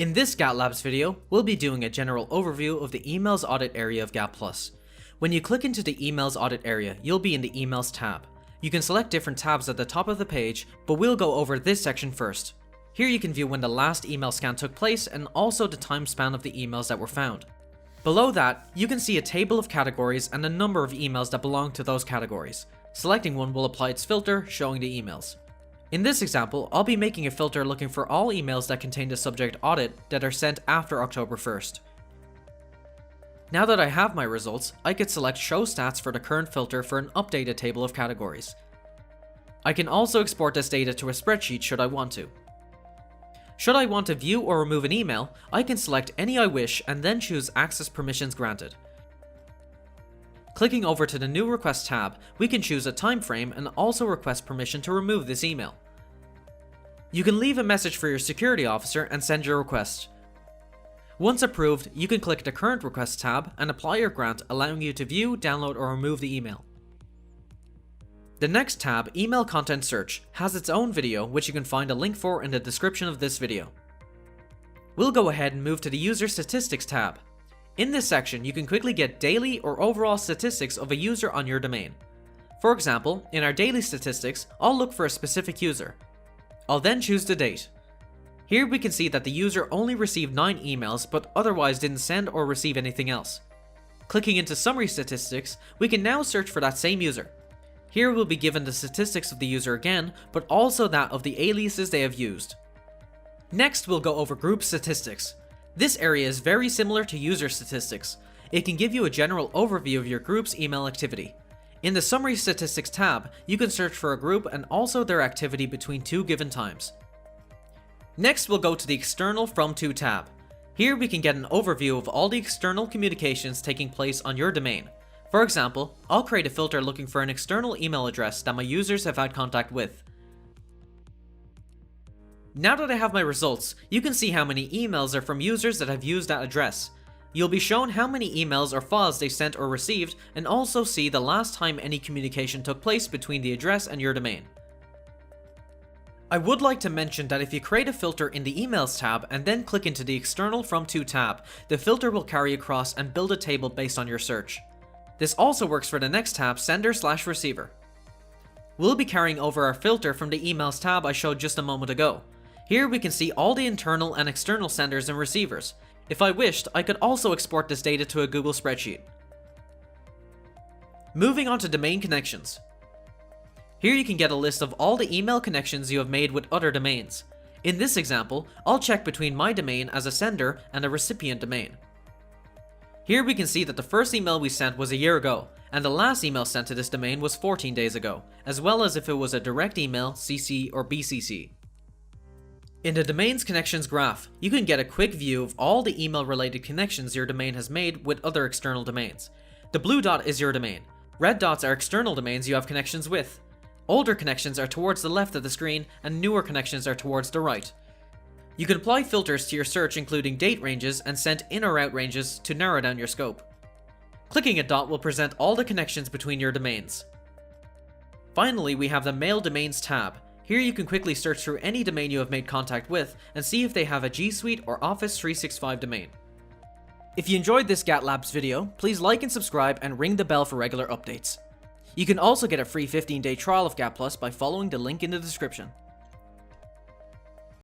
In this GAT Labs video, we'll be doing a general overview of the Emails Audit area of GAT+. When you click into the Emails Audit area, you'll be in the Emails tab. You can select different tabs at the top of the page, but we'll go over this section first. Here you can view when the last email scan took place and also the time span of the emails that were found. Below that, you can see a table of categories and a number of emails that belong to those categories. Selecting one will apply its filter, showing the emails. In this example, I'll be making a filter looking for all emails that contain the subject audit that are sent after October 1st. Now that I have my results, I could select show stats for the current filter for an updated table of categories. I can also export this data to a spreadsheet should I want to. Should I want to view or remove an email, I can select any I wish and then choose Access Permissions Granted. Clicking over to the New Request tab, we can choose a time frame and also request permission to remove this email. You can leave a message for your security officer and send your request. Once approved, you can click the Current Request tab and apply your grant, allowing you to view, download, or remove the email. The next tab, Email Content Search, has its own video which you can find a link for in the description of this video. We'll go ahead and move to the User Statistics tab. In this section, you can quickly get daily or overall statistics of a user on your domain. For example, in our daily statistics, I'll look for a specific user. I'll then choose the date. Here we can see that the user only received 9 emails but otherwise didn't send or receive anything else. Clicking into Summary Statistics, we can now search for that same user. Here we'll be given the statistics of the user again, but also that of the aliases they have used. Next, we'll go over Group Statistics. This area is very similar to User Statistics. It can give you a general overview of your group's email activity. In the Summary Statistics tab, you can search for a group and also their activity between 2 given times. Next, we'll go to the External From To tab. Here we can get an overview of all the external communications taking place on your domain. For example, I'll create a filter looking for an external email address that my users have had contact with. Now that I have my results, you can see how many emails are from users that have used that address. You'll be shown how many emails or files they sent or received, and also see the last time any communication took place between the address and your domain. I would like to mention that if you create a filter in the Emails tab and then click into the External From To tab, the filter will carry across and build a table based on your search. This also works for the next tab, Sender/Receiver. We'll be carrying over our filter from the Emails tab I showed just a moment ago. Here we can see all the internal and external senders and receivers. If I wished, I could also export this data to a Google spreadsheet. Moving on to Domain Connections. Here you can get a list of all the email connections you have made with other domains. In this example, I'll check between my domain as a sender and a recipient domain. Here we can see that the first email we sent was a year ago, and the last email sent to this domain was 14 days ago, as well as if it was a direct email, CC, or BCC. In the Domains Connections graph, you can get a quick view of all the email-related connections your domain has made with other external domains. The blue dot is your domain. Red dots are external domains you have connections with. Older connections are towards the left of the screen, and newer connections are towards the right. You can apply filters to your search including date ranges and send in or out ranges to narrow down your scope. Clicking a dot will present all the connections between your domains. Finally, we have the Mail Domains tab. Here you can quickly search through any domain you have made contact with and see if they have a G Suite or Office 365 domain. If you enjoyed this GAT Labs video, please like and subscribe and ring the bell for regular updates. You can also get a free 15-day trial of GAT Plus by following the link in the description.